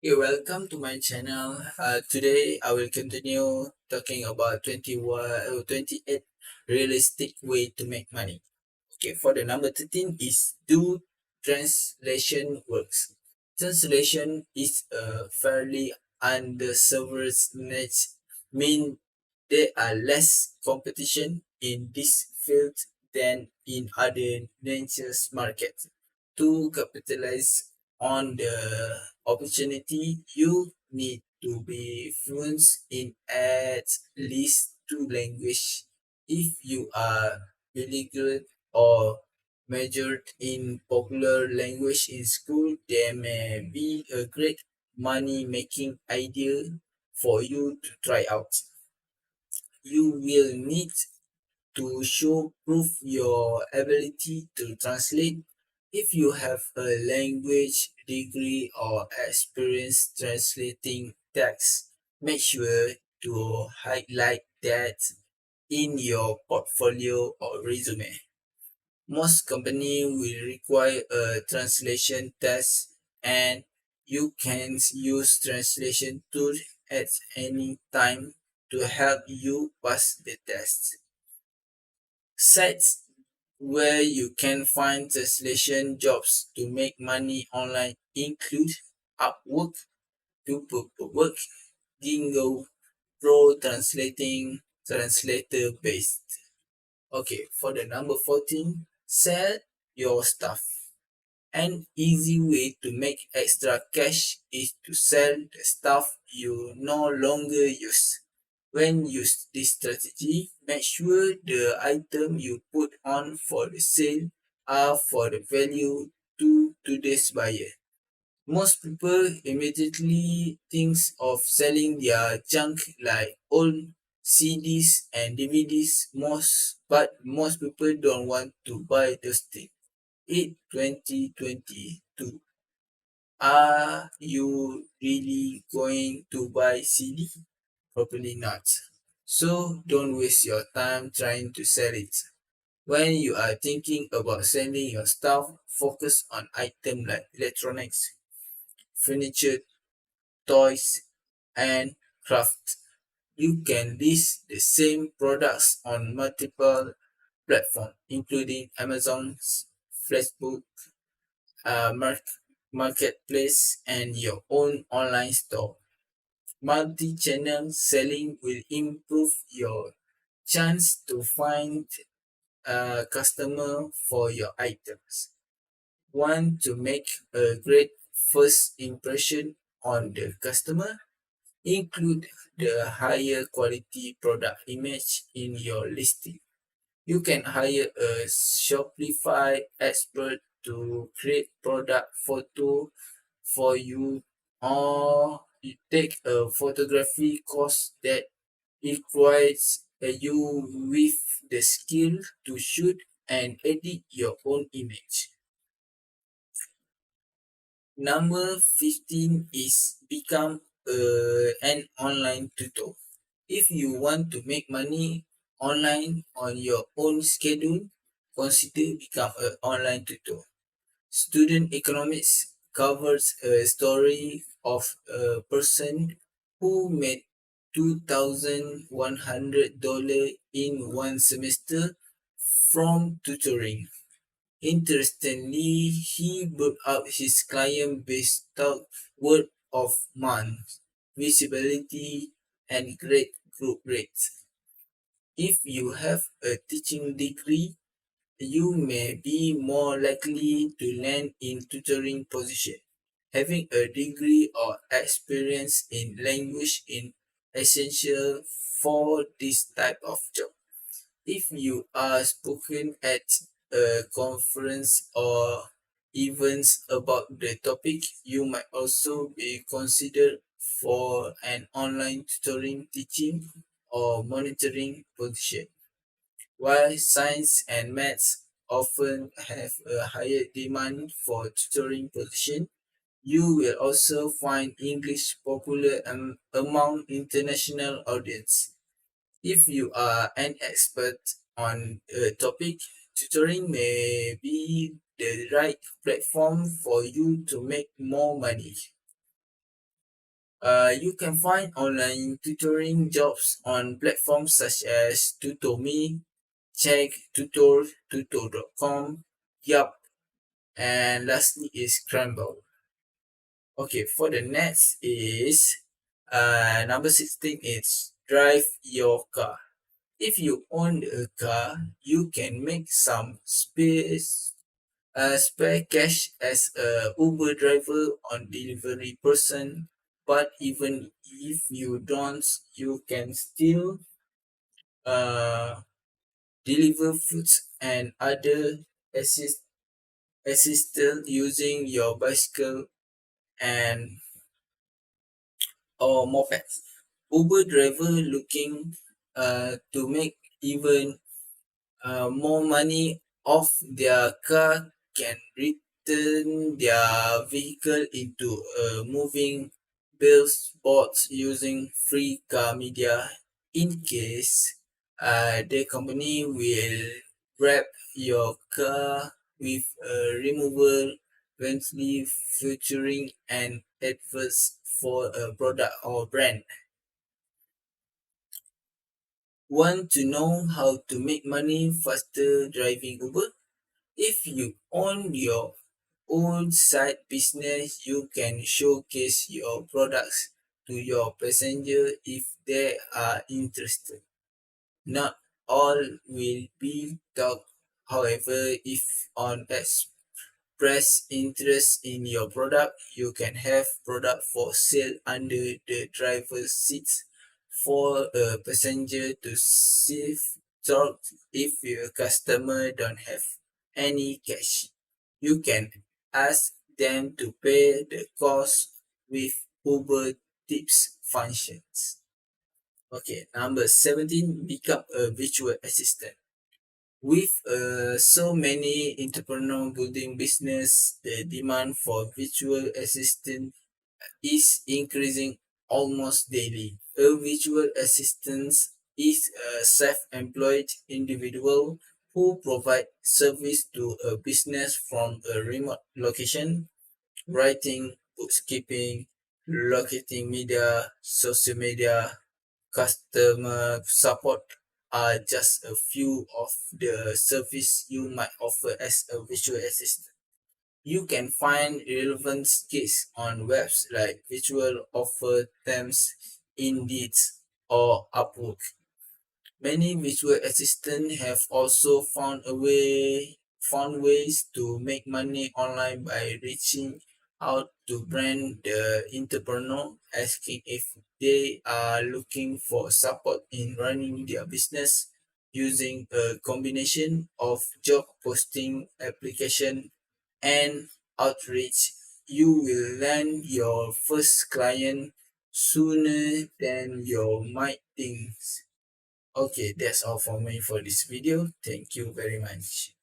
Hey, welcome to my channel. Today I will continue talking about 28 realistic way to make money. Okay, for the number 13 is do translation works. Translation is a fairly underserved niche, mean there are less competition in this field than in other niches market. To capitalize on the opportunity, you need to be fluent in at least two languages. If you are bilingual or majored in popular language in school, there may be a great money making idea for you to try out. You will need to show proof your ability to translate. If you have a language degree or experience translating text, make sure to highlight that in your portfolio or resume. Most companies will require a translation test, and you can use translation tool at any time to help you pass the test. Sites where you can find translation jobs to make money online include Upwork, Work, Dingo, Pro Translating, Translator Based. Okay, for the number 14, sell your stuff. An easy way to make extra cash is to sell the stuff you no longer use. When use this strategy, make sure the item you put on for the sale are for the value to today's buyer. Most people immediately thinks of selling their junk like old CDs and DVDs, but most people don't want to buy those things. In 2022, are you really going to buy CD? Probably not. So don't waste your time trying to sell it. When you are thinking about selling your stuff, focus on items like electronics, furniture, toys, and craft. You can list the same products on multiple platforms, including Amazon's Facebook, marketplace, and your own online store. Multi-channel selling will improve your chance to find a customer for your items. Want to make a great first impression on the customer? Include the higher quality product image in your listing. You can hire a Shopify expert to create product photo for you, or you take a photography course that requires you with the skill to shoot and edit your own image. Number 15 is become an online tutor. If you want to make money online on your own schedule, consider become an online tutor. Student economics covers a story of a person who made $2,100 in one semester from tutoring. Interestingly, he built up his client base through word of mouth, visibility, and great group rates. If you have a teaching degree, you may be more likely to land in tutoring position. Having a degree or experience in language is essential for this type of job. If you are spoken at a conference or events about the topic, you might also be considered for an online tutoring, teaching, or monitoring position. While science and maths often have a higher demand for tutoring position, you will also find English popular among international audience. If you are an expert on a topic, tutoring may be the right platform for you to make more money. You can find online tutoring jobs on platforms such as tutor.me, check tutor.com, yup, and lastly is Scramble. Okay, for the next is number 16 is drive your car. If you own a car, you can make some spare cash as a Uber driver on delivery person. But even if you don't, you can still uh, deliver foods and other assist assistance using your bicycle and or mopeds. Uber driver looking to make even more money off their car can return their vehicle into a moving billboard using free car media in case the company will wrap your car with a removable eventually featuring an adverts for a product or brand. Want to know how to make money faster driving Uber? If you own your own side business, you can showcase your products to your passenger if they are interested. Not all will be talk. However, if on express interest in your product, you can have product for sale under the driver's seats for a passenger to save talk if your customer don't have any cash. You can ask them to pay the cost with Uber tips functions. Okay, number 17, become a virtual assistant. With so many entrepreneur building business, the demand for virtual assistant is increasing almost daily. A virtual assistant is a self-employed individual who provide service to a business from a remote location, writing, bookkeeping, locating media, social media, customer support are just a few of the service you might offer as a virtual assistant. You can find relevant skills on webs like Virtual Offer Terms, Indeed, or Upwork. Many virtual assistants have also found ways to make money online by reaching out to brand the entrepreneur, asking if they are looking for support in running their business using a combination of job posting, application, and outreach. You will land your first client sooner than you might think. Okay, that's all for me for this video. Thank you very much.